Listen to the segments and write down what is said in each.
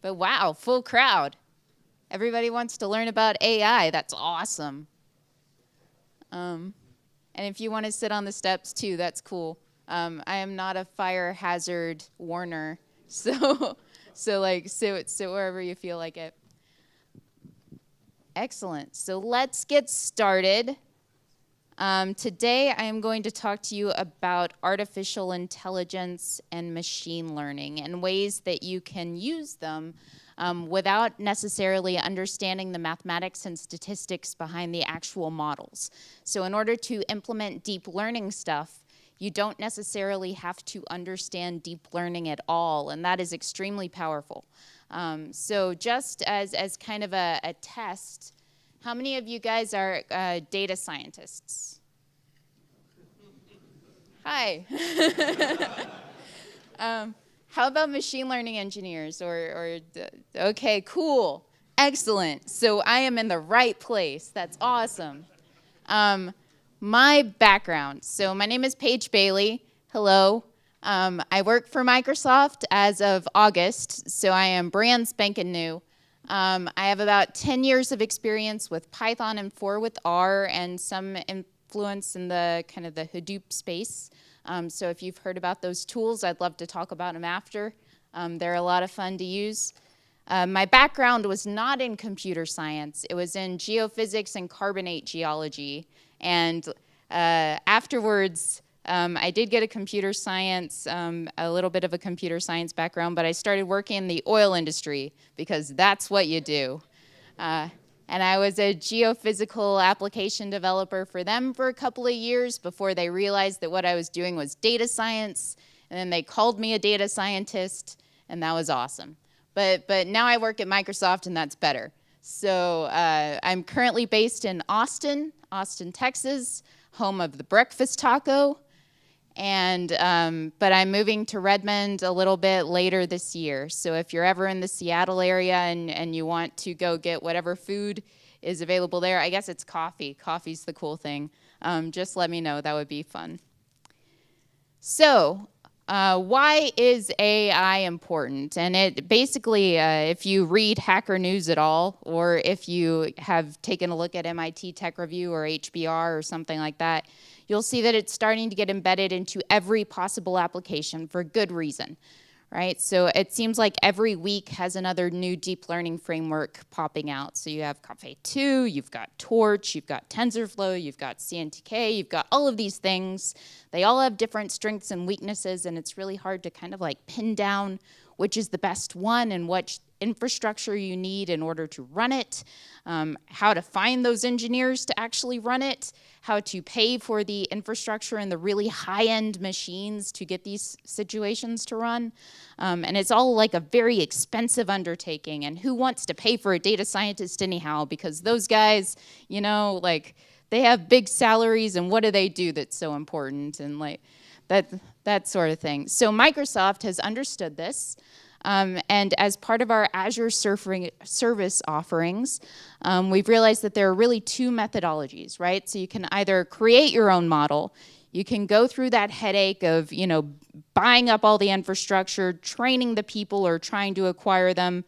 But wow, full crowd. Everybody wants to learn about AI. That's awesome. And if you want to sit on the steps too, that's cool. I am not a fire hazard warner, so sit wherever you feel like it. Excellent. So let's get started. Today I am going to talk to you about artificial intelligence and machine learning and ways that you can use them without necessarily understanding the mathematics and statistics behind the actual models. So in order to implement deep learning stuff, you don't necessarily have to understand deep learning at all, and that is extremely powerful. So just as kind of a test, how many of you guys are data scientists? Hi. How about machine learning engineers? Okay, cool, excellent. So I am in the right place. That's awesome. My background. So my name is Paige Bailey. Hello. I work for Microsoft as of August, so I am brand spanking new. I have about 10 years of experience with Python and 4 with R, and some influence in the kind of the Hadoop space. So if you've heard about those tools, I'd love to talk about them after. They're a lot of fun to use. My background was not in computer science. It was in geophysics and carbonate geology. And afterwards, I did get a computer science, a little bit of a computer science background, but I started working in the oil industry because that's what you do. And I was a geophysical application developer for them for a couple of years before they realized that what I was doing was data science. And then they called me a data scientist, and that was awesome. But now I work at Microsoft, and that's better. So I'm currently based in Austin, Texas, home of the breakfast taco. And but I'm moving to Redmond a little bit later this year. So if you're ever in the Seattle area and you want to go get whatever food is available there, I guess it's coffee. Coffee's the cool thing. Just let me know. That would be fun. So why is AI important? And it basically, if you read Hacker News at all, or if you have taken a look at MIT Tech Review or HBR or something like that, you'll see that it's starting to get embedded into every possible application for good reason, right? So it seems like every week has another new deep learning framework popping out. So you have Caffe 2, you've got Torch, you've got TensorFlow, you've got CNTK, you've got all of these things. They all have different strengths and weaknesses, and it's really hard to kind of like pin down which is the best one and what infrastructure you need in order to run it, how to find those engineers to actually run it, how to pay for the infrastructure and the really high-end machines to get these situations to run. And it's all like a very expensive undertaking. And who wants to pay for a data scientist anyhow? Because those guys, you know, like they have big salaries, and what do they do that's so important? And like that sort of thing. So Microsoft has understood this. And as part of our Azure service offerings, we've realized that there are really two methodologies, right? So you can either create your own model, you can go through that headache of, you know, buying up all the infrastructure, training the people or trying to acquire them,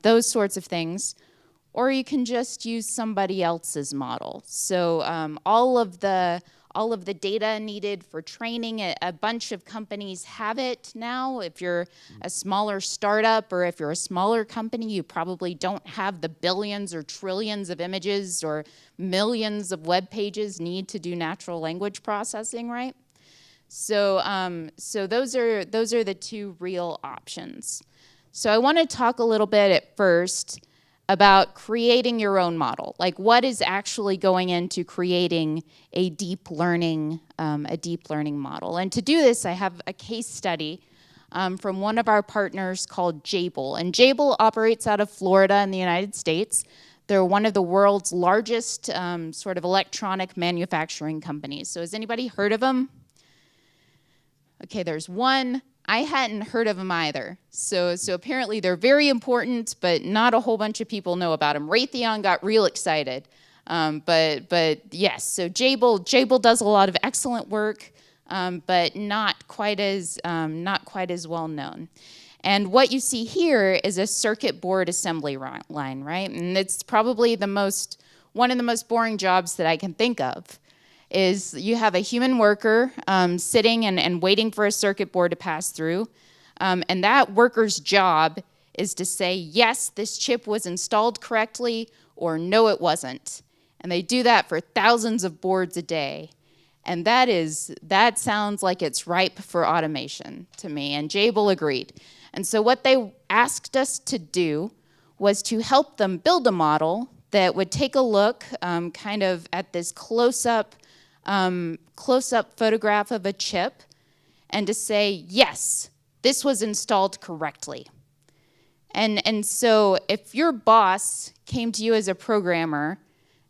those sorts of things, or you can just use somebody else's model. So all of the data needed for training, a bunch of companies have it now. If you're a smaller startup or if you're a smaller company, you probably don't have the billions or trillions of images or millions of web pages need to do natural language processing, right? So, those are the two real options. So I want to talk a little bit at first about creating your own model, like what is actually going into creating a deep learning model. And to do this, I have a case study from one of our partners called Jabil. And Jabil operates out of Florida in the United States. They're one of the world's largest sort of electronic manufacturing companies. So has anybody heard of them? Okay, there's one. I hadn't heard of them either. So apparently they're very important, but not a whole bunch of people know about them. Raytheon got real excited. But yes, so Jabil does a lot of excellent work, but not quite as well known. And what you see here is a circuit board assembly line, right? And it's probably one of the most boring jobs that I can think of, is you have a human worker sitting and waiting for a circuit board to pass through. And that worker's job is to say, yes, this chip was installed correctly, or no, it wasn't. And they do that for thousands of boards a day. And that sounds like it's ripe for automation to me, and Jabil agreed. And so what they asked us to do was to help them build a model that would take a look kind of at this close-up photograph of a chip and to say, yes, this was installed correctly. And so if your boss came to you as a programmer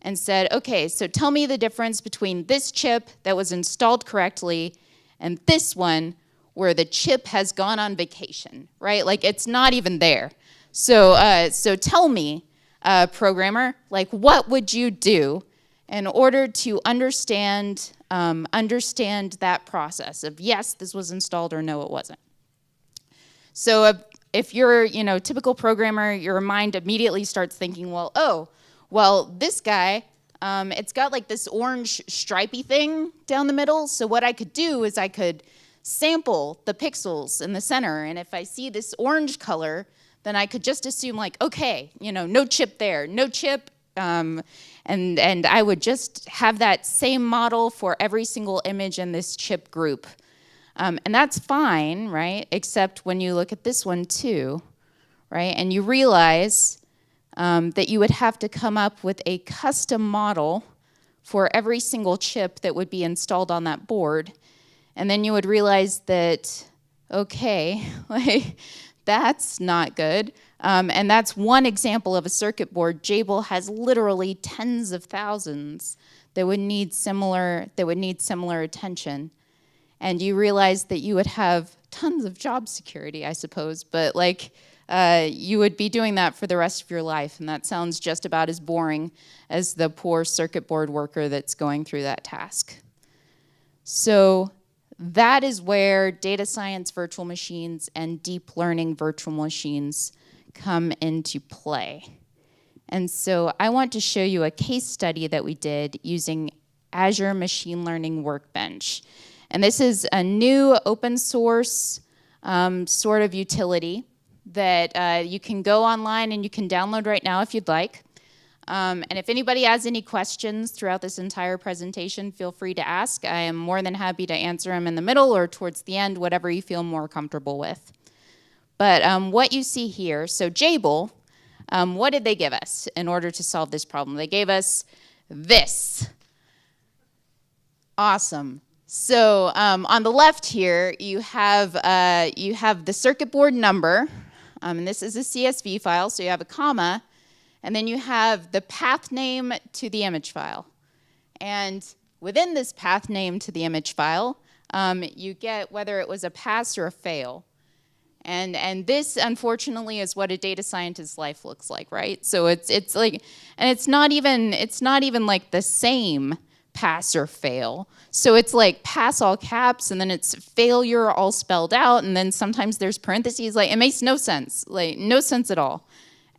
and said, okay, so tell me the difference between this chip that was installed correctly and this one where the chip has gone on vacation, right? Like, it's not even there. So tell me, programmer, like, what would you do in order to understand that process of, yes, this was installed, or no, it wasn't? So if you're, typical programmer, your mind immediately starts thinking, well, this guy, it's got like this orange stripy thing down the middle. So what I could do is I could sample the pixels in the center. And if I see this orange color, then I could just assume like, okay, no chip there, no chip. And I would just have that same model for every single image in this chip group. And that's fine, right? Except when you look at this one too, right? And you realize that you would have to come up with a custom model for every single chip that would be installed on that board. And then you would realize that, okay, like, that's not good. And that's one example of a circuit board. Jabil has literally tens of thousands that would need similar attention. And you realize that you would have tons of job security, I suppose, but like, you would be doing that for the rest of your life, and that sounds just about as boring as the poor circuit board worker that's going through that task. So that is where data science virtual machines and deep learning virtual machines come into play. And so I want to show you a case study that we did using Azure Machine Learning Workbench. And this is a new open source sort of utility that you can go online and you can download right now if you'd like. And if anybody has any questions throughout this entire presentation, feel free to ask. I am more than happy to answer them in the middle or towards the end, whatever you feel more comfortable with. But what you see here, so Jabil, what did they give us in order to solve this problem? They gave us this. Awesome. So on the left here, you have the circuit board number, and this is a CSV file, so you have a comma, and then you have the path name to the image file. And within this path name to the image file, you get whether it was a pass or a fail. And this, unfortunately, is what a data scientist's life looks like, right? So it's like, and it's not even like the same pass or fail. So it's like pass all caps, and then it's failure all spelled out, and then sometimes there's parentheses. Like, it makes no sense, like no sense at all.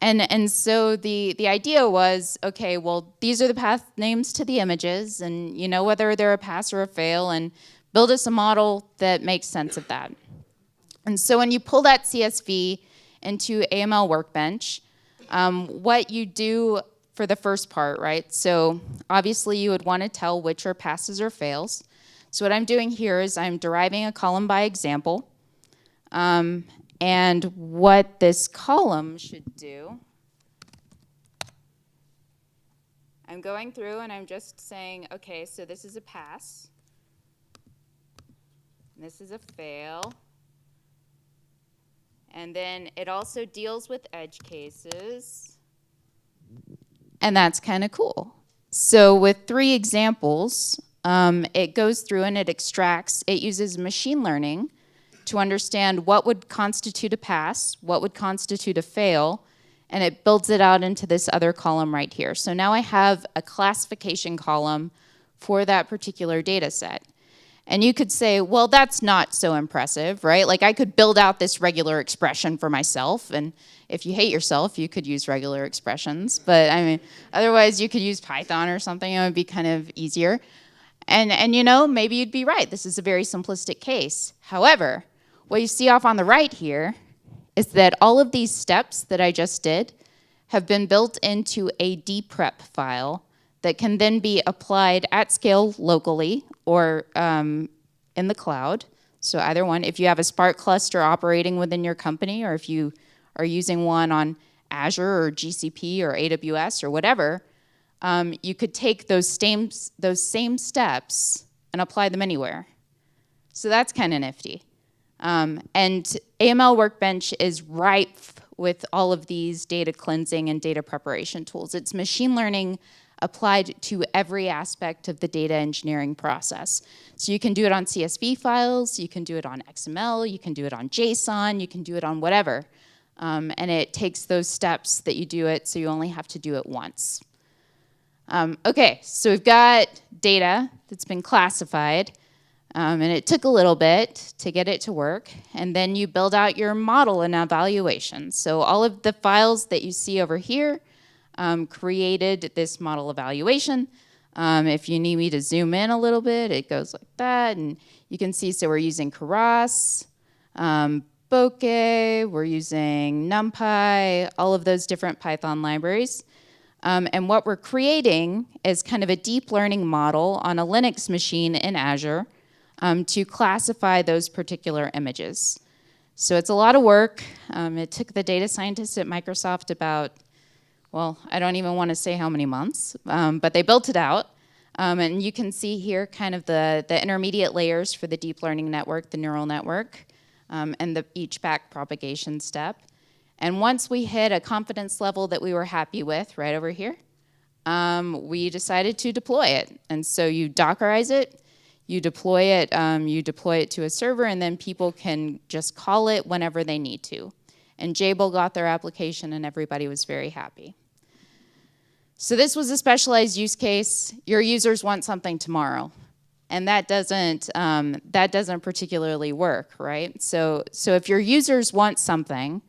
And so the idea was, okay, well, these are the path names to the images, and you know whether they're a pass or a fail, and build us a model that makes sense of that. And so when you pull that CSV into AML Workbench, what you do for the first part, right? So obviously you would want to tell which are passes or fails. So what I'm doing here is I'm deriving a column by example. And what this column should do, I'm going through and I'm just saying, okay, so this is a pass. And this is a fail. And then it also deals with edge cases. And that's kind of cool. So with 3 examples, it goes through and it extracts, it uses machine learning to understand what would constitute a pass, what would constitute a fail, and it builds it out into this other column right here. So now I have a classification column for that particular data set. And you could say, well, that's not so impressive, right? Like I could build out this regular expression for myself, and if you hate yourself, you could use regular expressions. But I mean, otherwise you could use Python or something. It would be kind of easier. And you know, maybe you'd be right. This is a very simplistic case. However, what you see off on the right here is that all of these steps that I just did have been built into a dprep file that can then be applied at scale locally or in the cloud. So either one, if you have a Spark cluster operating within your company, or if you are using one on Azure or GCP or AWS or whatever, you could take those same steps and apply them anywhere. So that's kind of nifty. And AML Workbench is rife with all of these data cleansing and data preparation tools. It's machine learning applied to every aspect of the data engineering process. So you can do it on CSV files, you can do it on XML, you can do it on JSON, you can do it on whatever. And it takes those steps that you do it, so you only have to do it once. Okay, so we've got data that's been classified, and it took a little bit to get it to work, and then you build out your model and evaluation. So all of the files that you see over here created this model evaluation. If you need me to zoom in a little bit, it goes like that, and you can see, so we're using Keras, Bokeh, we're using NumPy, all of those different Python libraries. And what we're creating is kind of a deep learning model on a Linux machine in Azure to classify those particular images. So it's a lot of work. It took the data scientists at Microsoft about, well, I don't even want to say how many months, but they built it out. And you can see here kind of the intermediate layers for the deep learning network, the neural network, and each back propagation step. And once we hit a confidence level that we were happy with, right over here, we decided to deploy it. And so you Dockerize it, you deploy it to a server, and then people can just call it whenever they need to. And Jabil got their application, and everybody was very happy. So this was a specialized use case. Your users want something tomorrow, and that doesn't particularly work, right? So if your users want something,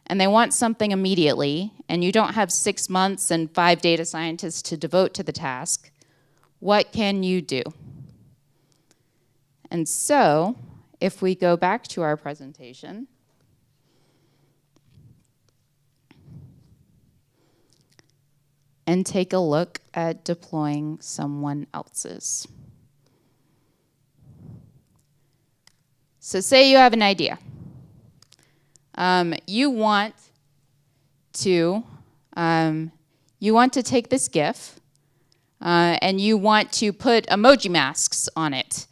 and they want something immediately, and you don't have 6 months and 5 data scientists to devote to the task, what can you do? And so, if we go back to our presentation, and take a look at deploying someone else's. So say you have an idea. You want to take this GIF and you want to put emoji masks on it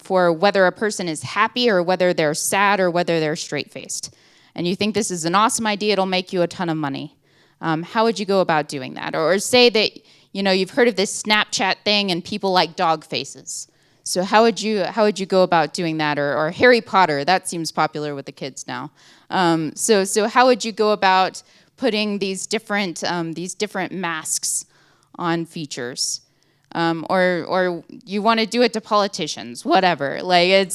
for whether a person is happy or whether they're sad or whether they're straight-faced. And you think this is an awesome idea, it'll make you a ton of money. How would you go about doing that? Or say that you've heard of this Snapchat thing and people like dog faces. So how would you go about doing that? Or Harry Potter, that seems popular with the kids now. So how would you go about putting these different masks on features? Or you want to do it to politicians, whatever. Like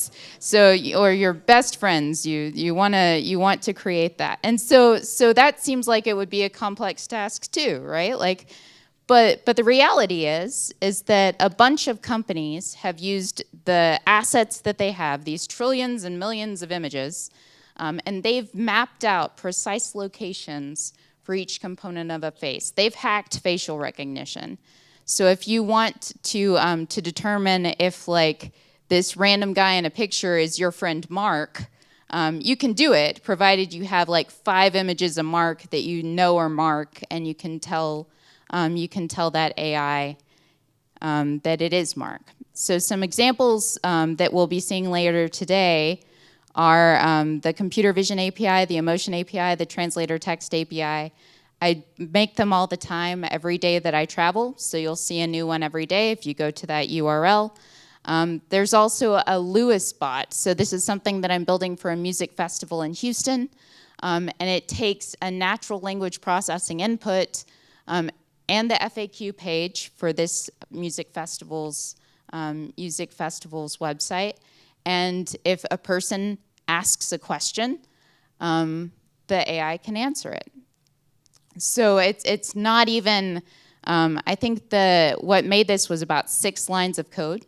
or your best friends, you want to create that. And so that seems like it would be a complex task too, right? Like, but the reality is that a bunch of companies have used the assets that they have, these trillions and millions of images, and they've mapped out precise locations for each component of a face. They've hacked facial recognition. So if you want to determine if like this random guy in a picture is your friend Mark, you can do it, provided you have like 5 images of Mark that you know are Mark, and you can tell that AI that it is Mark. So some examples that we'll be seeing later today are the computer vision API, the emotion API, the translator text API. I make them all the time, every day that I travel, so you'll see a new one every day if you go to that URL. There's also a Lewis bot. So this is something that I'm building for a music festival in Houston, and it takes a natural language processing input and the FAQ page for this music festival's Music Festival's website. And if a person asks a question, the AI can answer it. So it's not even, I think what made this was about 6 lines of code.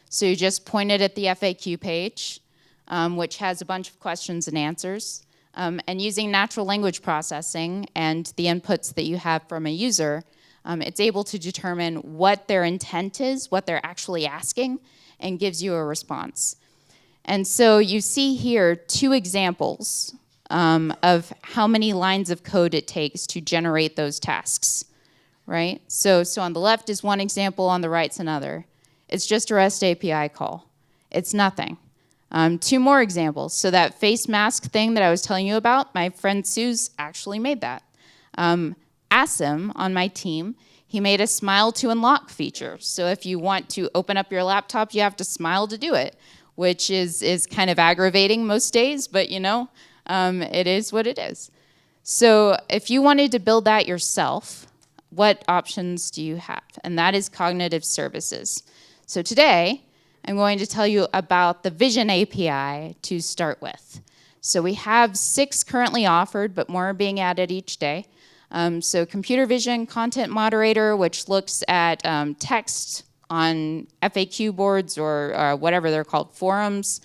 So you just point it at the FAQ page, which has a bunch of questions and answers. And using natural language processing and the inputs that you have from a user, it's able to determine what their intent is, what they're actually asking, and gives you a response. And so you see here 2 examples of how many lines of code it takes to generate those tasks, right? So on the left is one example, on the right's another. It's just a REST API call. It's nothing. 2 more examples. So that face mask thing that I was telling you about, my friend Suze actually made that. Asim on my team, he made a smile to unlock feature. So if you want to open up your laptop, you have to smile to do it, which is kind of aggravating most days, but you know, it is what it is. So if you wanted to build that yourself, what options do you have? And that is cognitive services. So today, I'm going to tell you about the Vision API to start with. So we have 6 currently offered, but more are being added each day. So computer vision, content moderator, which looks at text on FAQ boards or whatever they're called, forums,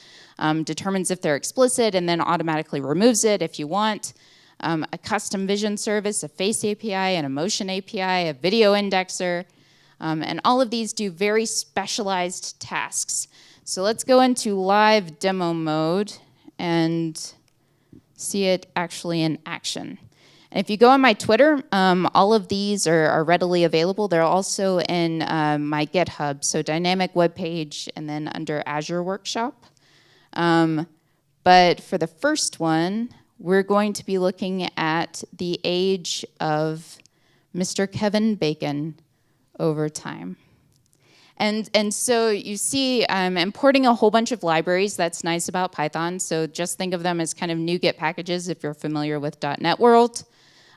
determines if they're explicit and then automatically removes it if you want. A custom vision service, a face API, an emotion API, a video indexer, and all of these do very specialized tasks. So let's go into live demo mode and see it actually in action. And if you go on my Twitter, all of these are readily available. They're also in my GitHub, so dynamic web page and then under Azure Workshop. But for the first one, we're going to be looking at the age of Mr. Kevin Bacon over time. And so you see I'm importing a whole bunch of libraries. That's nice about Python. So just think of them as kind of NuGet packages if you're familiar with .NET World.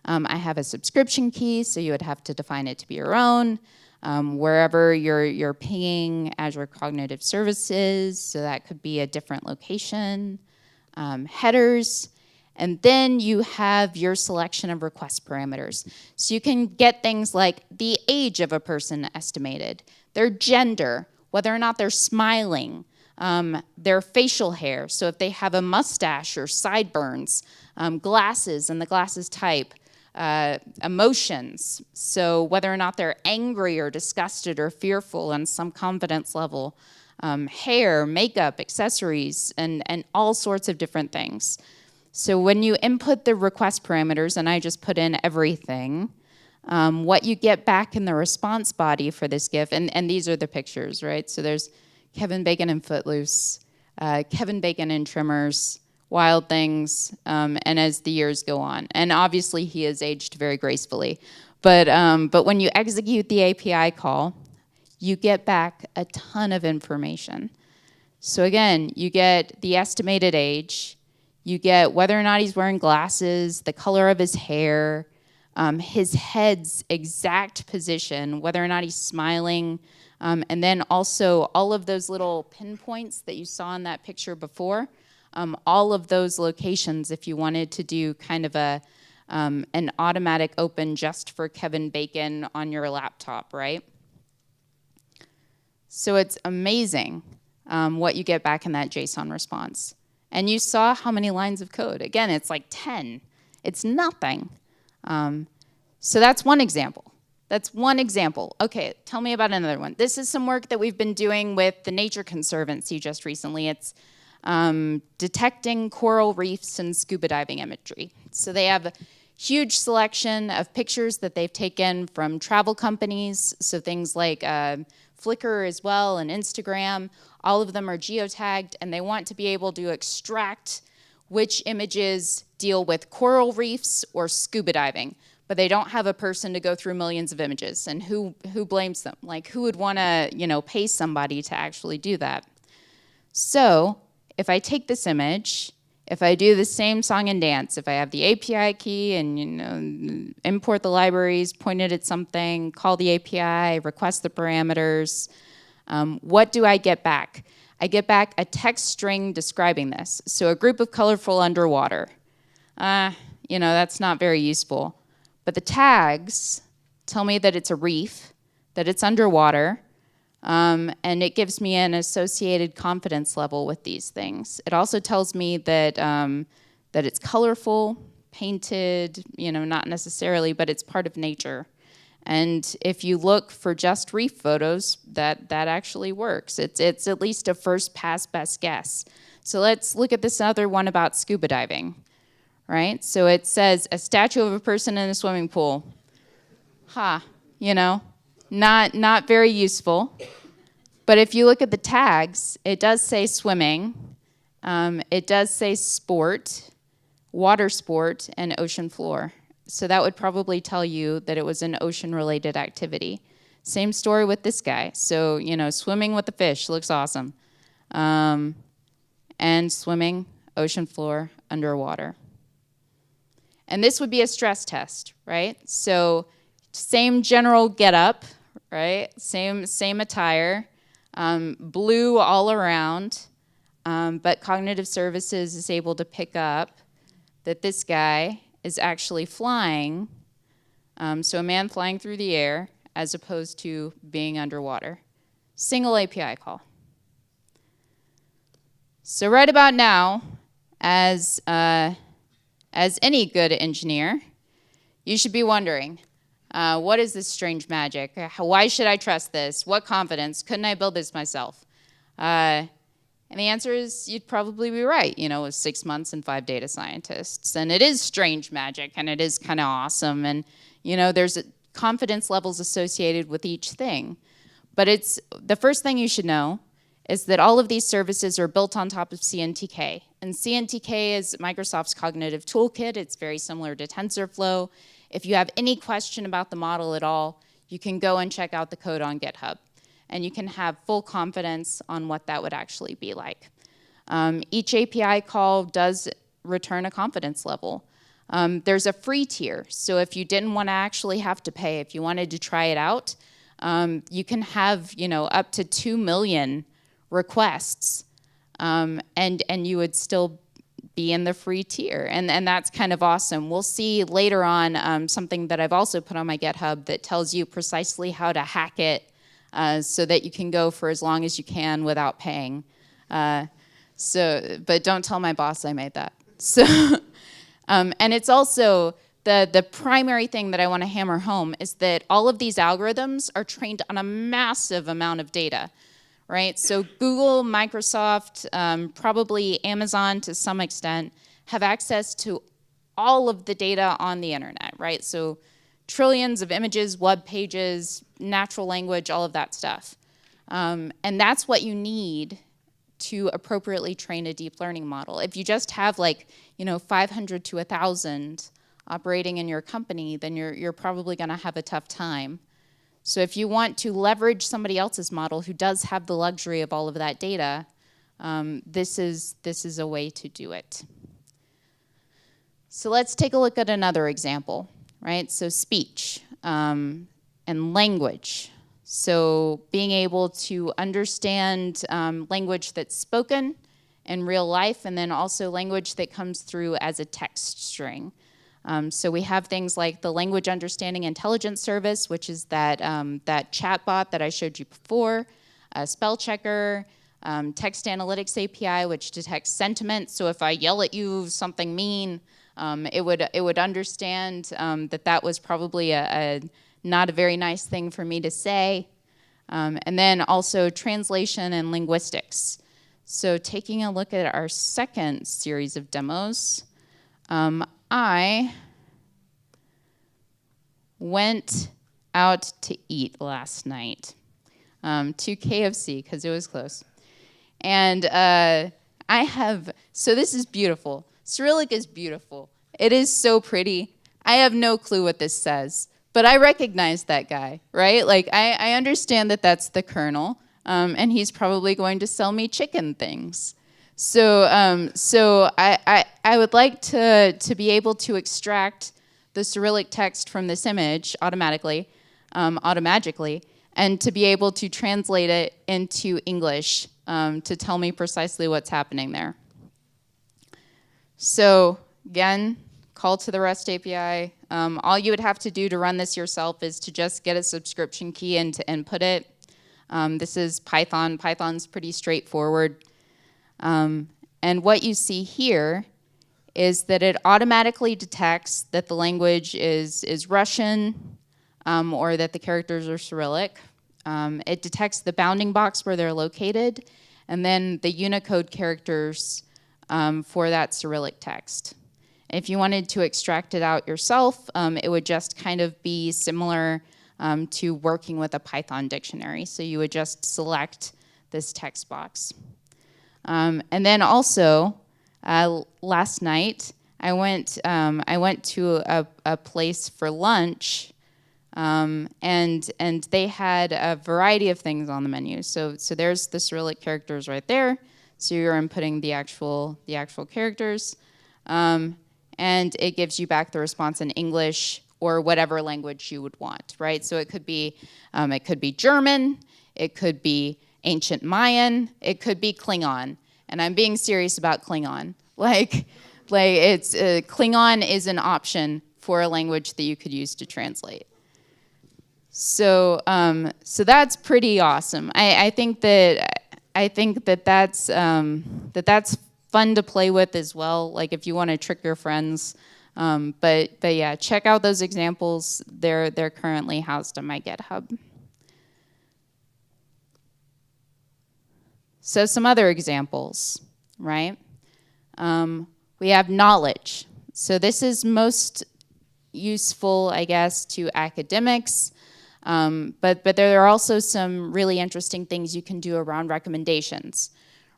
I have a subscription key, so you would have to define it to be your own. Wherever you're pinging Azure Cognitive Services, so that could be a different location. Headers. And then you have your selection of request parameters. So you can get things like the age of a person estimated, their gender, whether or not they're smiling, their facial hair, so if they have a mustache or sideburns, glasses and the glasses type, emotions, so whether or not they're angry or disgusted or fearful on some confidence level, hair, makeup, accessories, and all sorts of different things. So when you input the request parameters, and I just put in everything, what you get back in the response body for this GIF, and these are the pictures, right? So there's Kevin Bacon in Footloose, Kevin Bacon in Trimmers, Wild Things, and as the years go on. And obviously he has aged very gracefully. But when you execute the API call, you get back a ton of information. So again, you get the estimated age, you get whether or not he's wearing glasses, the color of his hair, his head's exact position, whether or not he's smiling, and then also all of those little pinpoints that you saw in that picture before, all of those locations if you wanted to do kind of an automatic open just for Kevin Bacon on your laptop, right? So it's amazing what you get back in that JSON response. And you saw how many lines of code. Again, it's like 10. It's nothing. So that's one example. That's one example. Okay, tell me about another one. This is some work that we've been doing with the Nature Conservancy just recently. It's detecting coral reefs and scuba diving imagery. So they have a huge selection of pictures that they've taken from travel companies, so things like Flickr as well and Instagram. All of them are geotagged, and they want to be able to extract which images deal with coral reefs or scuba diving, but they don't have a person to go through millions of images, and who blames them? Like, who would want to, pay somebody to actually do that? So if I take this image, if I do the same song and dance, if I have the API key and import the libraries, point it at something, call the API, request the parameters, What do I get back? I get back a text string describing this. So a group of colorful underwater. That's not very useful. But the tags tell me that it's a reef, that it's underwater, and it gives me an associated confidence level with these things. It also tells me that it's colorful, painted, not necessarily, but it's part of nature. And if you look for just reef photos, that actually works. It's at least a first pass best guess. So let's look at this other one about scuba diving, right? So it says a statue of a person in a swimming pool. Not very useful. But if you look at the tags, it does say swimming, it does say sport, water sport, and ocean floor. So that would probably tell you that it was an ocean-related activity. Same story with this guy. So, swimming with the fish looks awesome. And swimming, ocean floor, underwater. And this would be a stress test, right? So same general getup, right? Same attire, blue all around, but cognitive services is able to pick up that this guy is actually flying, so a man flying through the air as opposed to being underwater. Single API call. So right about now, as any good engineer, you should be wondering, what is this strange magic? Why should I trust this? What confidence? Couldn't I build this myself? And the answer is you'd probably be right, with 6 months and 5 data scientists. And it is strange magic, and it is kind of awesome. And, there's confidence levels associated with each thing. But the first thing you should know is that all of these services are built on top of CNTK. And CNTK is Microsoft's cognitive toolkit. It's very similar to TensorFlow. If you have any question about the model at all, you can go and check out the code on GitHub. And you can have full confidence on what that would actually be like. Each API call does return a confidence level. There's a free tier, so if you didn't want to actually have to pay, if you wanted to try it out, you can have up to 2 million requests, and you would still be in the free tier, and that's kind of awesome. We'll see later on something that I've also put on my GitHub that tells you precisely how to hack it, so that you can go for as long as you can without paying. But don't tell my boss I made that. So, and it's also, the primary thing that I want to hammer home is that all of these algorithms are trained on a massive amount of data, right? So Google, Microsoft, probably Amazon to some extent, have access to all of the data on the internet, right? So trillions of images, web pages, natural language, all of that stuff. And that's what you need to appropriately train a deep learning model. If you just have 500 to 1,000 operating in your company, then you're probably gonna have a tough time. So if you want to leverage somebody else's model who does have the luxury of all of that data, this is a way to do it. So let's take a look at another example. Right, so speech and language. So being able to understand language that's spoken in real life, and then also language that comes through as a text string. So we have things like the Language Understanding Intelligence Service, which is that chatbot that I showed you before, a spell checker, Text Analytics API, which detects sentiment. So if I yell at you something mean, it would understand that was probably not a very nice thing for me to say. And then also translation and linguistics. So taking a look at our second series of demos, I went out to eat last night to KFC because it was close. And so this is beautiful. Cyrillic is beautiful. It is so pretty. I have no clue what this says, but I recognize that guy, right? I understand that that's the Colonel, and he's probably going to sell me chicken things. So I would like to be able to extract the Cyrillic text from this image automatically, and to be able to translate it into English to tell me precisely what's happening there. So again, call to the REST API. All you would have to do to run this yourself is to just get a subscription key and to input it. This is Python. Python's pretty straightforward. And what you see here is that it automatically detects that the language is Russian or that the characters are Cyrillic. It detects the bounding box where they're located, and then the Unicode characters for that Cyrillic text. If you wanted to extract it out yourself, it would just kind of be similar to working with a Python dictionary. So you would just select this text box. And then also, last night, I went to a place for lunch, and they had a variety of things on the menu. So there's the Cyrillic characters right there. So you're inputting the actual characters, and it gives you back the response in English or whatever language you would want, right? So it could be German, it could be Ancient Mayan, it could be Klingon, and I'm being serious about Klingon. Like it's Klingon is an option for a language that you could use to translate. So that's pretty awesome. I think that's fun to play with as well. Like if you want to trick your friends. But yeah, check out those examples. They're currently housed on my GitHub. So some other examples, right? We have knowledge. So this is most useful, I guess, to academics. But there are also some really interesting things you can do around recommendations,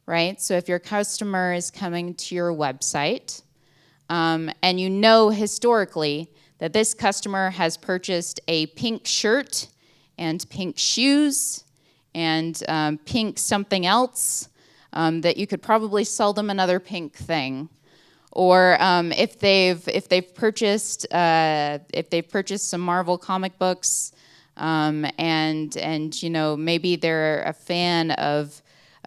right? So if your customer is coming to your website, and you know historically that this customer has purchased a pink shirt and pink shoes and pink something else, that you could probably sell them another pink thing. Or if they've purchased some Marvel comic books, and you know maybe they're a fan of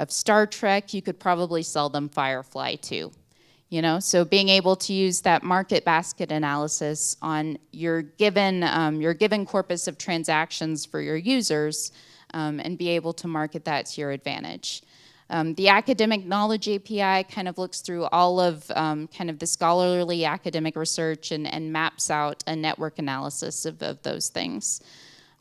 Star Trek, you could probably sell them Firefly too. You know, so being able to use that market basket analysis on your given corpus of transactions for your users, and be able to market that to your advantage. The academic knowledge API kind of looks through all of kind of the scholarly academic research and maps out a network analysis of those things.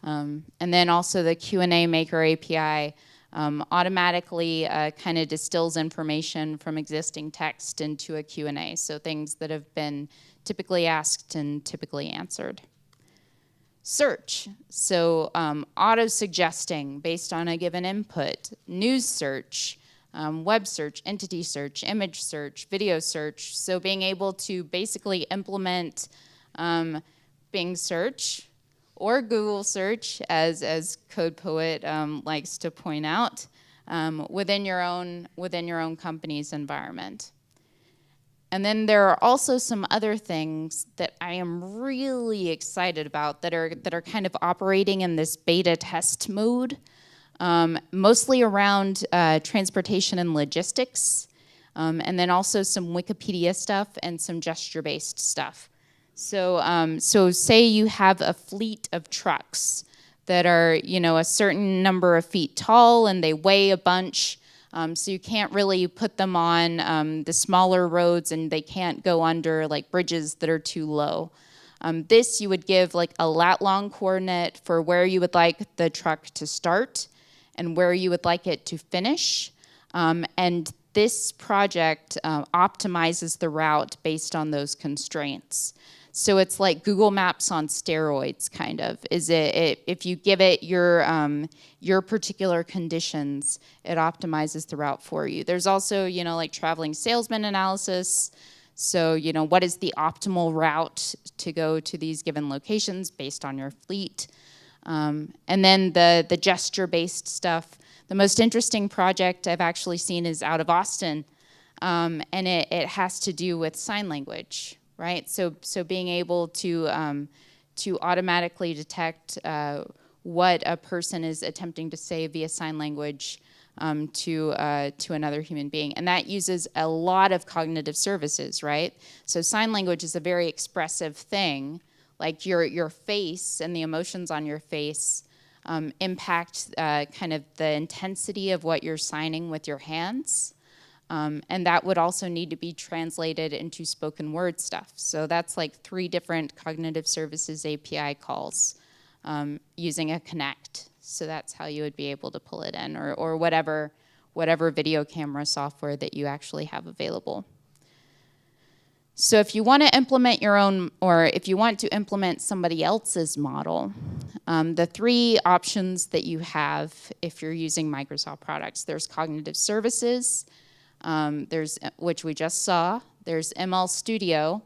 And then also the Q&A Maker API automatically kind of distills information from existing text into a Q&A, so things that have been typically asked and typically answered. Search, so auto-suggesting based on a given input, news search, web search, entity search, image search, video search, so being able to basically implement Bing search, or Google search, as Code Poet likes to point out, within your own company's environment. And then there are also some other things that I am really excited about that are kind of operating in this beta test mode, mostly around transportation and logistics, and then also some Wikipedia stuff and some gesture-based stuff. So say you have a fleet of trucks that are, you know, a certain number of feet tall and they weigh a bunch, so you can't really put them on the smaller roads and they can't go under like bridges that are too low. This you would give like a lat-long coordinate for where you would like the truck to start and where you would like it to finish, and this project optimizes the route based on those constraints. So it's like Google Maps on steroids, kind of. If you give it your particular conditions, it optimizes the route for you. There's also, you know, like traveling salesman analysis. So, you know, what is the optimal route to go to these given locations based on your fleet? And then the gesture-based stuff. The most interesting project I've actually seen is out of Austin, and it has to do with sign language. Right, so being able to automatically detect what a person is attempting to say via sign language to another human being. And that uses a lot of cognitive services, right? So sign language is a very expressive thing. Like your face and the emotions on your face impact kind of the intensity of what you're signing with your hands. And that would also need to be translated into spoken word stuff. So that's like 3 different cognitive services API calls using a connect. So that's how you would be able to pull it in, or whatever video camera software that you actually have available. So if you want to implement your own, or if you want to implement somebody else's model, the 3 options that you have if you're using Microsoft products, there's cognitive services, there's, which we just saw, there's ML Studio,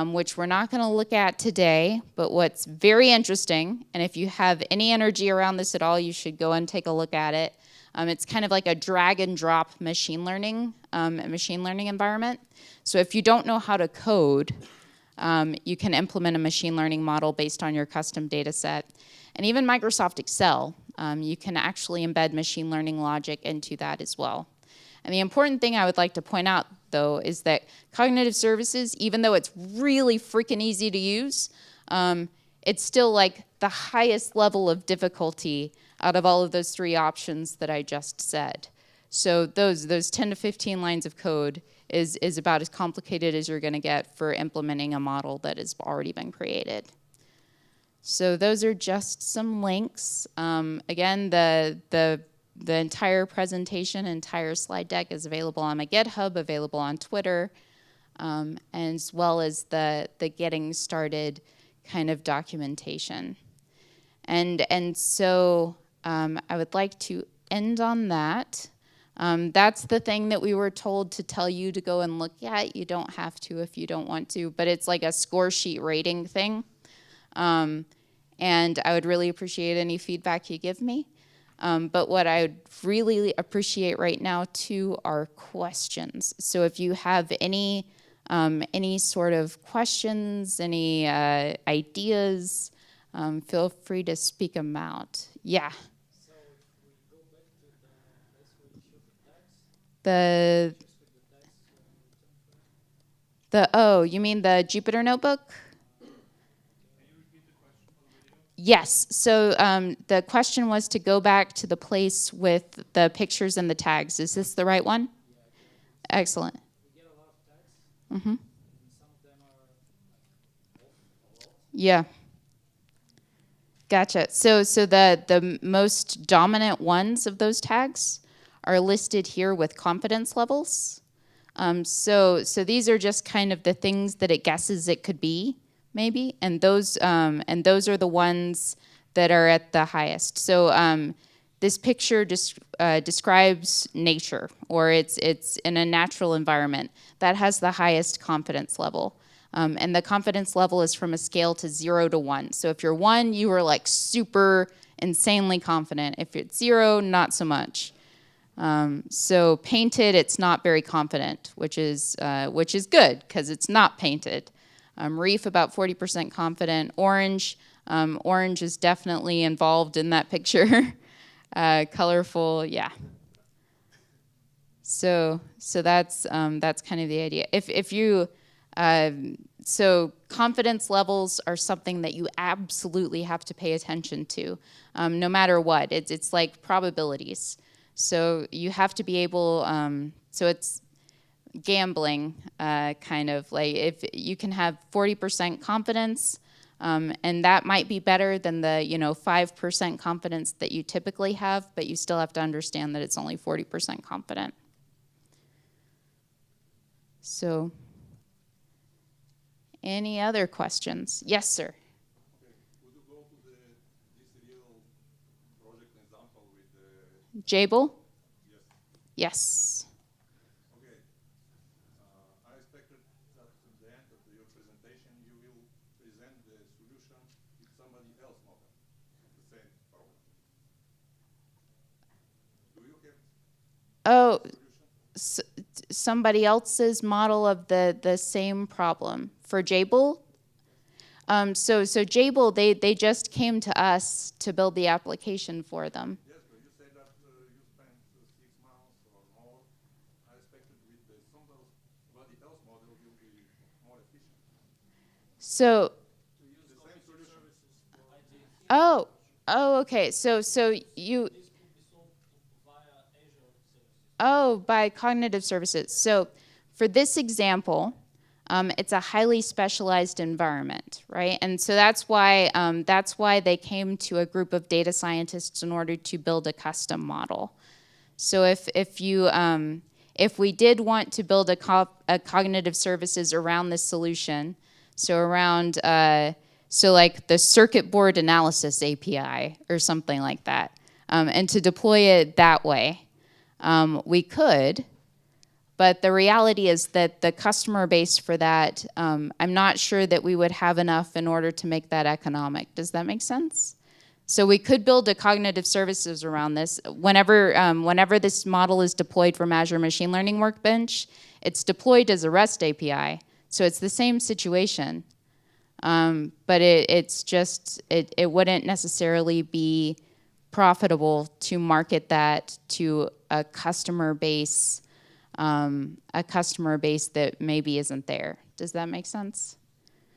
which we're not going to look at today, but what's very interesting, and if you have any energy around this at all, you should go and take a look at it. It's kind of like a drag and drop machine learning environment. So if you don't know how to code, you can implement a machine learning model based on your custom data set. And even Microsoft Excel, you can actually embed machine learning logic into that as well. And the important thing I would like to point out, though, is that cognitive services, even though it's really freaking easy to use, it's still like the highest level of difficulty out of all of those 3 options that I just said. So those 10 to 15 lines of code is about as complicated as you're going to get for implementing a model that has already been created. So those are just some links. Again, the entire presentation, entire slide deck is available on my GitHub, available on Twitter, as well as the getting started kind of documentation. And so I would like to end on that. That's the thing that we were told to tell you to go and look at. You don't have to if you don't want to, but it's like a score sheet rating thing. And I would really appreciate any feedback you give me. But what I would really appreciate right now too are questions. So if you have any sort of questions, any ideas, feel free to speak them out. Yeah. So if we go back to the place where you showed the tags, Oh, you mean the Jupyter notebook? Yes, so the question was to go back to the place with the pictures and the tags. Is this the right one? Yeah. Excellent. We get a lot of tags. Mm-hmm. Some of them are off a lot. Yeah. Gotcha. So the most dominant ones of those tags are listed here with confidence levels. So these are just kind of the things that it guesses it could be, maybe, and those are the ones that are at the highest. So this picture describes nature, or it's in a natural environment that has the highest confidence level. And the confidence level is from a scale to 0 to 1. So if you're 1, you are like super insanely confident. If it's 0, not so much. So painted, it's not very confident, which is good because it's not painted. Reef, about 40% confident. Orange is definitely involved in that picture. Colorful, yeah. So that's kind of the idea. If you so confidence levels are something that you absolutely have to pay attention to, no matter what. It's like probabilities. So you have to be able. So it's gambling, kind of like if you can have 40% confidence, and that might be better than the 5% confidence that you typically have, but you still have to understand that it's only 40% confident. So, any other questions? Yes, sir. Okay. Would you go to this real project example with the Jable? Yes. Yes. Okay. I expected that at the end of your presentation you will present the solution with somebody else model of the same problem. Do you have Oh, solution? Somebody else's model of the same problem for Jable? So Jabil, they just came to us to build the application for them. Yes, but you said that you spent 6 months or more. I expected with somebody else model will be more efficient. So, To use The same cognitive solution. services for IT. oh, okay. So you, This could be solved via Azure services. oh, by cognitive services. So for this example, it's a highly specialized environment, right? And so that's why they came to a group of data scientists in order to build a custom model. So if we did want to build a cognitive services around this solution, so around so like the circuit board analysis API or something like that, and to deploy it that way, we could. But the reality is that the customer base for that, I'm not sure that we would have enough in order to make that economic. Does that make sense? So we could build a cognitive services around this. Whenever this model is deployed from Azure Machine Learning Workbench, it's deployed as a REST API. So it's the same situation. But it wouldn't necessarily be profitable to market that to a customer base that maybe isn't there. Does that make sense?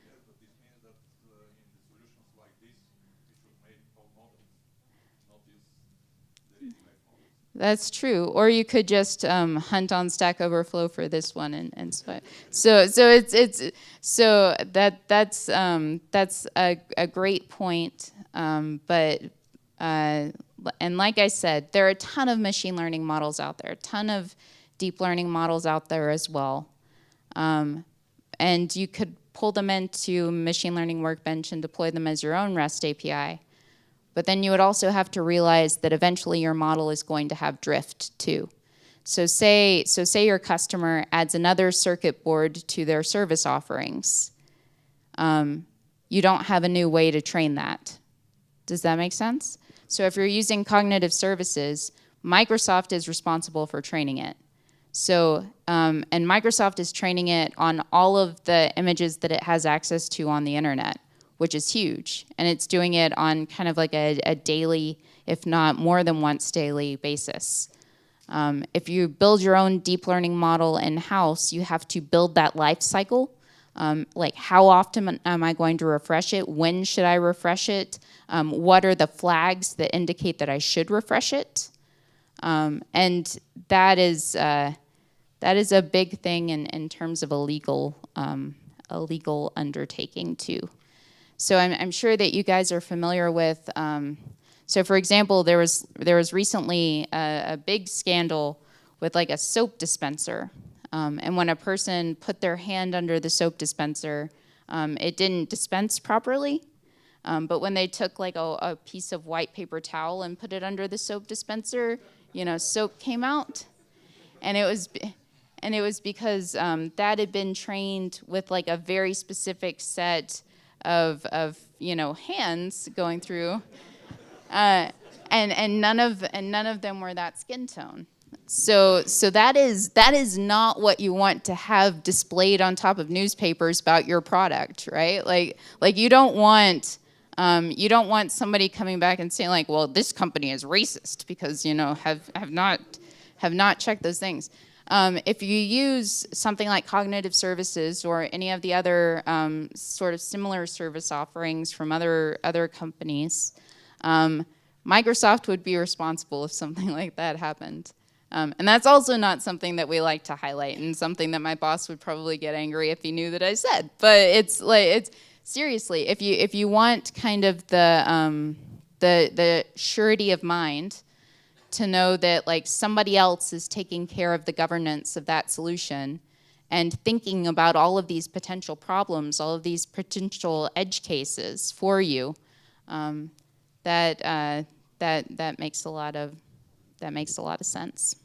Yes, but this means that in the solutions like this, we should make all models, not use the ready-made models. That's true. Or you could just hunt on Stack Overflow for this one and that's a great point. And like I said, there are a ton of machine learning models out there, a ton of deep learning models out there as well. And you could pull them into Machine Learning Workbench and deploy them as your own REST API. But then you would also have to realize that eventually your model is going to have drift too. So say your customer adds another circuit board to their service offerings. You don't have a new way to train that. Does that make sense? So if you're using cognitive services, Microsoft is responsible for training it. So, and Microsoft is training it on all of the images that it has access to on the internet, which is huge. And it's doing it on kind of like a daily, if not more than once daily basis. If you build your own deep learning model in-house, you have to build that life cycle. Like how often am I going to refresh it? When should I refresh it? What are the flags that indicate that I should refresh it? And that is a big thing in terms of a legal undertaking too. So I'm sure that you guys are familiar with. So for example, there was recently a big scandal with like a soap dispenser, and when a person put their hand under the soap dispenser, it didn't dispense properly. But when they took like a piece of white paper towel and put it under the soap dispenser, soap came out, and it was because that had been trained with like a very specific set of hands going through, and none of them were that skin tone. So that is not what you want to have displayed on top of newspapers about your product, right? Like you don't want somebody coming back and saying like, well, this company is racist because have not checked those things. If you use something like cognitive services or any of the other sort of similar service offerings from other companies, Microsoft would be responsible if something like that happened. And that's also not something that we like to highlight, and something that my boss would probably get angry if he knew that I said. But it's seriously, if you want kind of the surety of mind to know that like somebody else is taking care of the governance of that solution and thinking about all of these potential problems, all of these potential edge cases for you, that makes a lot of sense.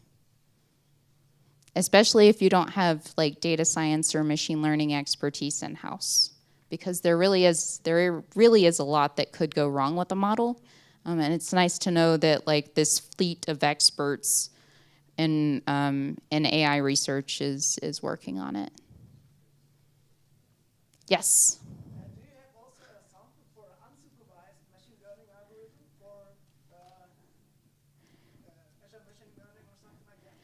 Especially if you don't have like data science or machine learning expertise in-house, because there really is a lot that could go wrong with the model. And it's nice to know that like this fleet of experts in AI research is working on it. Yes. Do you have also for Azure machine learning or something like that?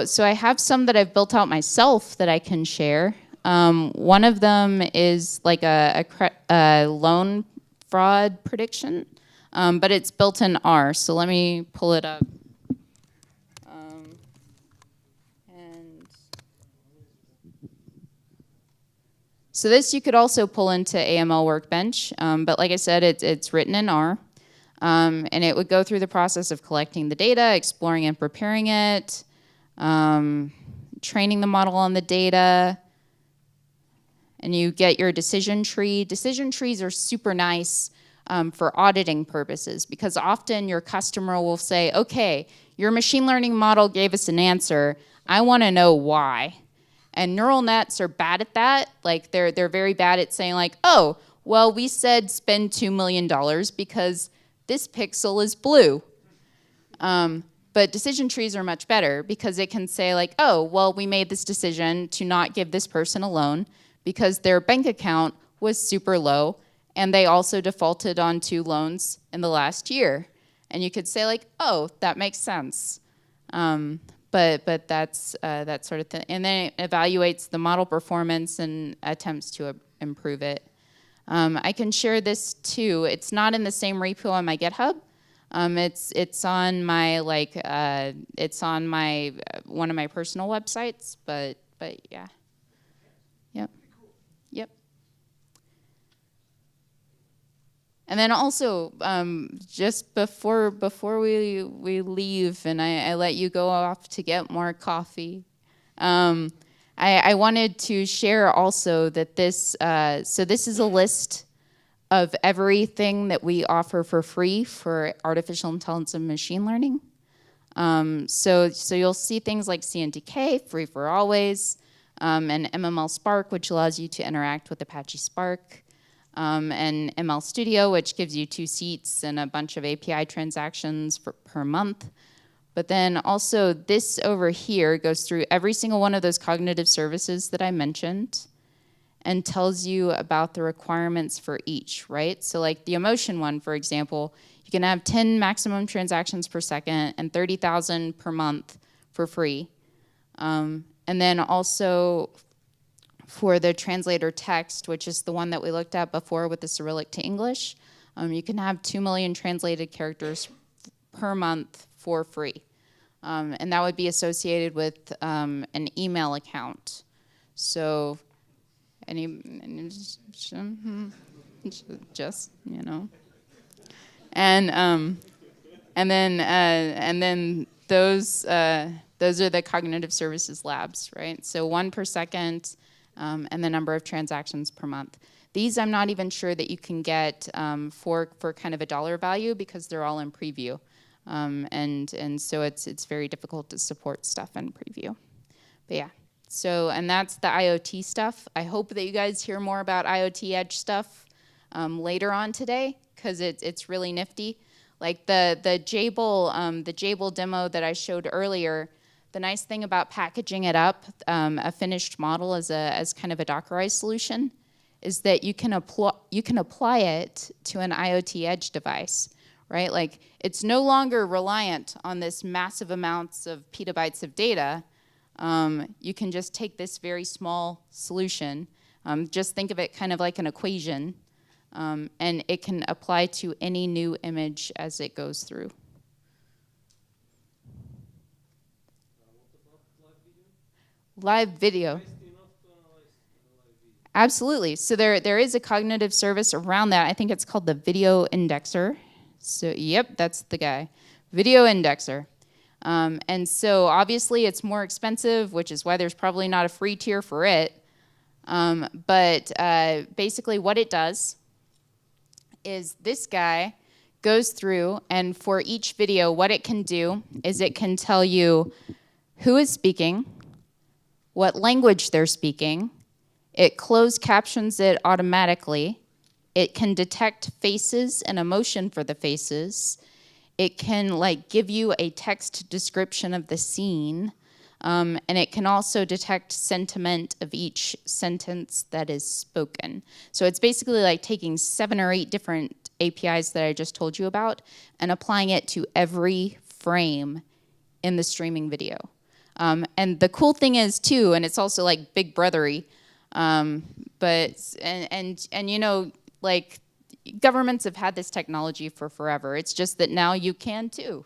So I have some that I've built out myself that I can share. One of them is like a loan fraud prediction, but it's built in R. So let me pull it up. And so this you could also pull into AML Workbench, but like I said, it's written in R. And it would go through the process of collecting the data, exploring and preparing it, training the model on the data, and you get your decision tree. Decision trees are super nice for auditing purposes because often your customer will say, okay, your machine learning model gave us an answer. I want to know why. And neural nets are bad at that. Like they're very bad at saying like, oh, well, we said spend $2 million because this pixel is blue. But decision trees are much better because it can say like, oh, well, we made this decision to not give this person a loan because their bank account was super low and they also defaulted on 2 loans in the last year. And you could say like, oh, that makes sense. But that's that sort of thing. And then it evaluates the model performance and attempts to improve it. I can share this too. It's not in the same repo on my GitHub. It's on my one of my personal websites, but yeah. Yep. Yep. And then also, just before we leave and I let you go off to get more coffee, I wanted to share also that this is a list of everything that we offer for free for artificial intelligence and machine learning. So you'll see things like CNTK, free for always, and MML Spark, which allows you to interact with Apache Spark, and ML Studio, which gives you 2 seats and a bunch of API transactions per month. But then also this over here goes through every single one of those cognitive services that I mentioned and tells you about the requirements for each, right? So like the emotion one, for example, you can have 10 maximum transactions per second and 30,000 per month for free. And then also for the translator text, which is the one that we looked at before with the Cyrillic to English, you can have 2 million translated characters per month for free. And that would be associated with an email account. So just, you know. And then those are the cognitive services labs, right? So 1 per second, and the number of transactions per month. These I'm not even sure that you can get for kind of a dollar value because they're all in preview. And so it's very difficult to support stuff in preview. But yeah, so, and that's the IoT stuff. I hope that you guys hear more about IoT edge stuff later on today because it's really nifty. Like the Jable demo that I showed earlier, the nice thing about packaging it up, a finished model as kind of a Dockerized solution, is that you can apply it to an IoT edge device, right? Like it's no longer reliant on this massive amounts of petabytes of data. You can just take this very small solution, just think of it kind of like an equation, and it can apply to any new image as it goes through. Live video. Absolutely. So there is a cognitive service around that. I think it's called the video indexer. So yep, that's the guy. Video indexer. And so obviously it's more expensive, which is why there's probably not a free tier for it. But basically what it does is this guy goes through, and for each video, what it can do is it can tell you who is speaking, what language they're speaking. It closed captions it automatically. It can detect faces and emotion for the faces. It can like give you a text description of the scene. And it can also detect sentiment of each sentence that is spoken. So it's basically like taking 7 or 8 different APIs that I just told you about and applying it to every frame in the streaming video. And the cool thing is too, and it's also like big brothery, but you know, like governments have had this technology for forever. It's just that now you can too.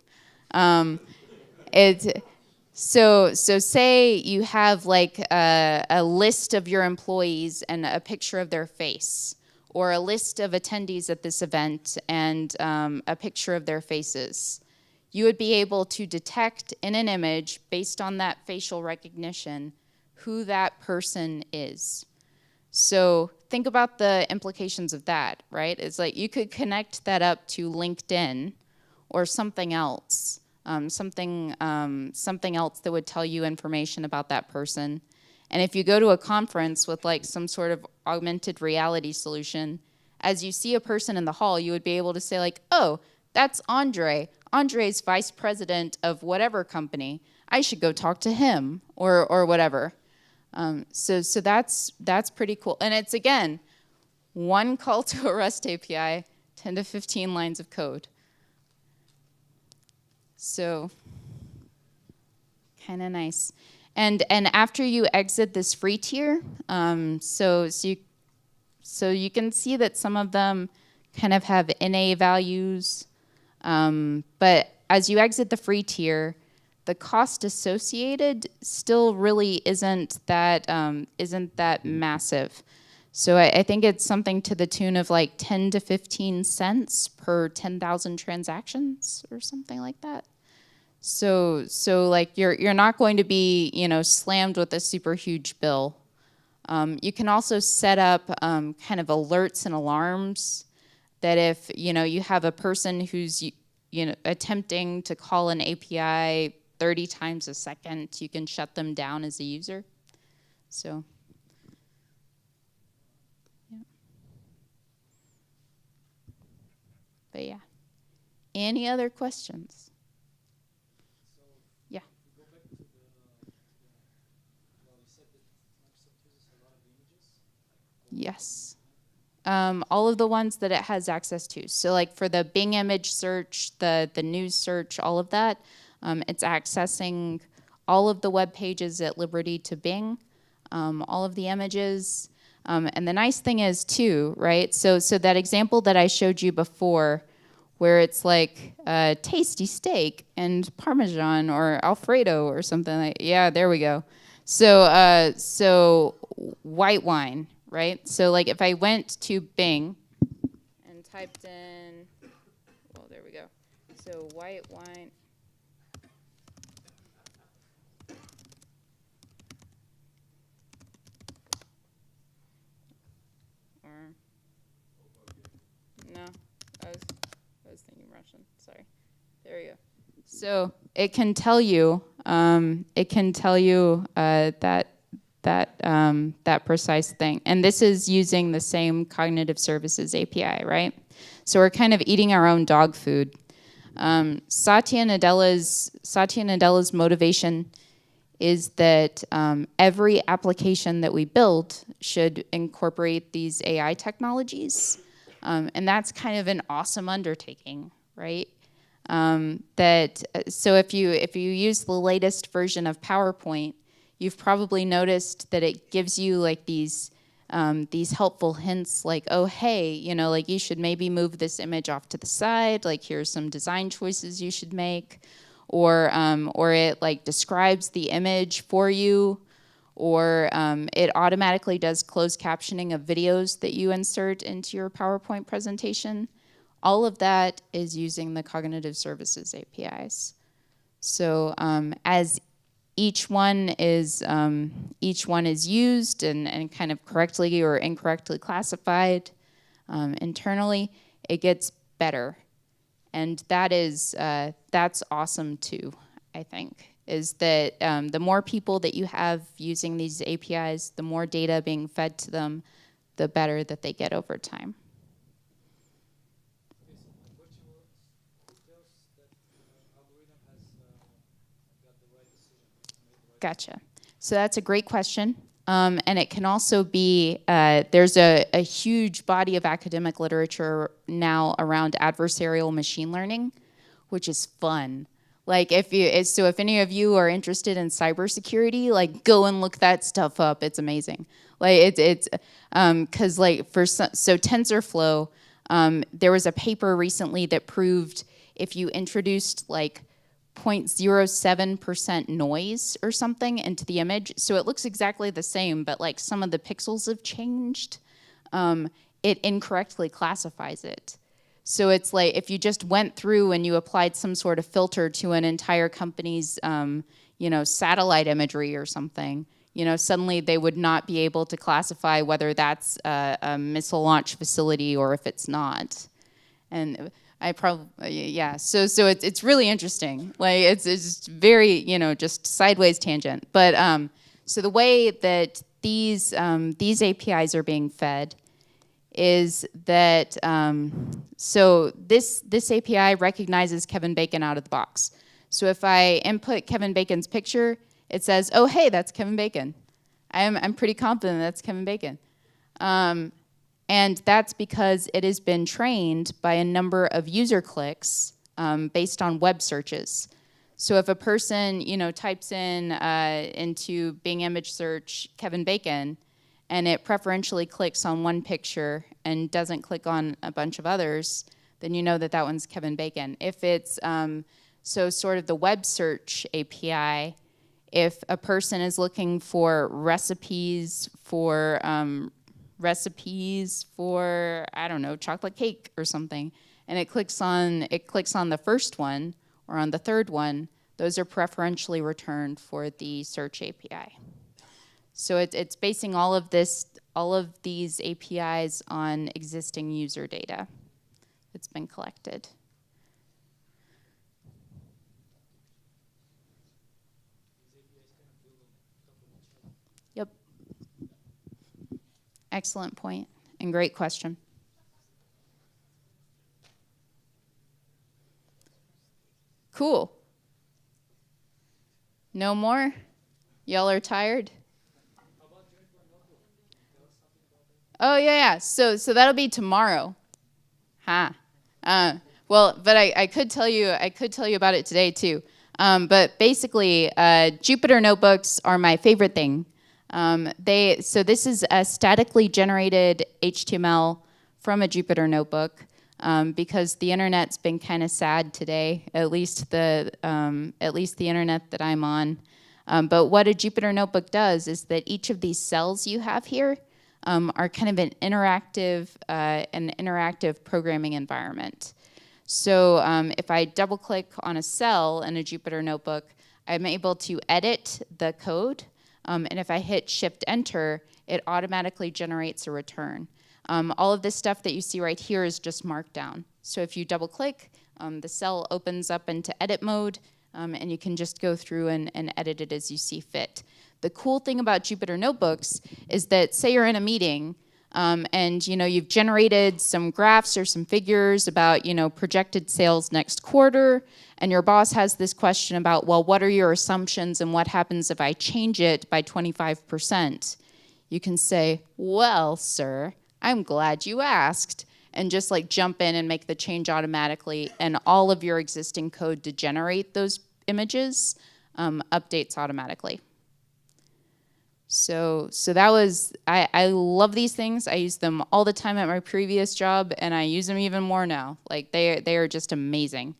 So say you have like a list of your employees and a picture of their face, or a list of attendees at this event and a picture of their faces. You would be able to detect in an image, based on that facial recognition, who that person is. So think about the implications of that, right? It's like you could connect that up to LinkedIn or something else, something else that would tell you information about that person. And if you go to a conference with like some sort of augmented reality solution, as you see a person in the hall, you would be able to say like, oh, that's Andre. Andre's vice president of whatever company. I should go talk to him or whatever. So that's pretty cool. And it's, again, one call to a REST API, 10 to 15 lines of code. So kind of nice. And after you exit this free tier, so you can see that some of them kind of have NA values, but as you exit the free tier, the cost associated still really isn't that massive. So I think it's something to the tune of like 10 to 15 cents per 10,000 transactions or something like that. So like you're not going to be, you know, slammed with a super huge bill. You can also set up kind of alerts and alarms that if, you know, you have a person who's, you know, attempting to call an API 30 times a second, you can shut them down as a user. So, yeah. But yeah. Any other questions? Yeah. Go back to well, you said that Microsoft uses a lot of images. Yes. All of the ones that it has access to. So like for the Bing image search, the news search, all of that, it's accessing all of the web pages at liberty to Bing, all of the images. And the nice thing is too, right? So that example that I showed you before, where it's like tasty steak and Parmesan or Alfredo or something like, yeah, there we go. So white wine, right? So like if I went to Bing and typed in, well, there we go. So white wine. Or, no, I was thinking Russian, sorry. There we go. So it can tell you, that precise thing. And this is using the same cognitive services API, right? So we're kind of eating our own dog food. Satya Nadella's motivation is that every application that we build should incorporate these AI technologies. And that's kind of an awesome undertaking, right? So if you use the latest version of PowerPoint, you've probably noticed that it gives you like these helpful hints like, oh, hey, you know, like you should maybe move this image off to the side, like here's some design choices you should make, or it like describes the image for you, or it automatically does closed captioning of videos that you insert into your PowerPoint presentation. All of that is using the cognitive services APIs. So as each one is used and kind of correctly or incorrectly classified internally, it gets better, and that's awesome too. I think is that the more people that you have using these APIs, the more data being fed to them, the better that they get over time. Gotcha. So that's a great question. And it can also be, there's a huge body of academic literature now around adversarial machine learning, which is fun. Like if any of you are interested in cybersecurity, like go and look that stuff up. It's amazing. Like cause like so TensorFlow, there was a paper recently that proved if you introduced like 0.07% noise or something into the image, so it looks exactly the same, but like some of the pixels have changed, it incorrectly classifies it. So it's like if you just went through and you applied some sort of filter to an entire company's, satellite imagery or something, suddenly they would not be able to classify whether that's a missile launch facility or if it's not. And I probably, yeah, so it's really interesting. Like it's very, just sideways tangent. But so the way that these APIs are being fed is that, so this API recognizes Kevin Bacon out of the box. So if I input Kevin Bacon's picture, it says, oh, hey, that's Kevin Bacon. I'm pretty confident that's Kevin Bacon. And that's because it has been trained by a number of user clicks based on web searches. So if a person, types in into Bing image search Kevin Bacon, and it preferentially clicks on one picture and doesn't click on a bunch of others, then you know that that one's Kevin Bacon. If it's, so sort of the web search API, if a person is looking for recipes for, I don't know, chocolate cake or something, and it clicks on the first one or on the third one, those are preferentially returned for the search API. So it's basing all of these APIs on existing user data that's been collected. Yep. Excellent point and great question. Cool. No more? Y'all are tired? Oh yeah. So that'll be tomorrow. Huh. Well, but I could tell you about it today too. But basically, Jupyter notebooks are my favorite thing. So this is a statically generated HTML from a Jupyter notebook because the internet's been kind of sad today, at least the internet that I'm on. But what a Jupyter notebook does is that each of these cells you have here are kind of an interactive programming environment. So if I double click on a cell in a Jupyter notebook, I'm able to edit the code. And if I hit Shift Enter, it automatically generates a return. All of this stuff that you see right here is just Markdown. So if you double click, the cell opens up into edit mode, and you can just go through and edit it as you see fit. The cool thing about Jupyter Notebooks is that, say you're in a meeting, and you've generated some graphs or some figures about projected sales next quarter, and your boss has this question about, well, what are your assumptions and what happens if I change it by 25%? You can say, well, sir, I'm glad you asked, and just like jump in and make the change automatically, and all of your existing code to generate those images updates automatically. So that was, I love these things. I used them all the time at my previous job, and I use them even more now. Like they are just amazing.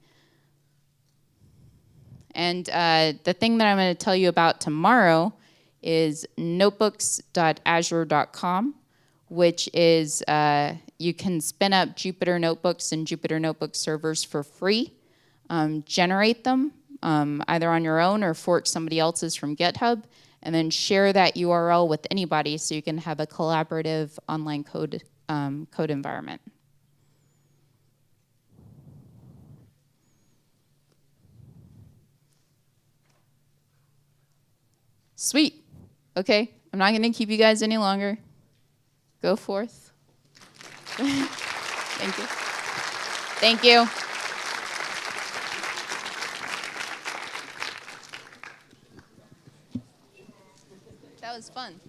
And the thing that I'm going to tell you about tomorrow is notebooks.azure.com, which is you can spin up Jupyter Notebooks and Jupyter Notebook servers for free, generate them either on your own or fork somebody else's from GitHub, and then share that URL with anybody so you can have a collaborative online code environment. Sweet. Okay, I'm not going to keep you guys any longer. Go forth. Thank you. Thank you. That was fun.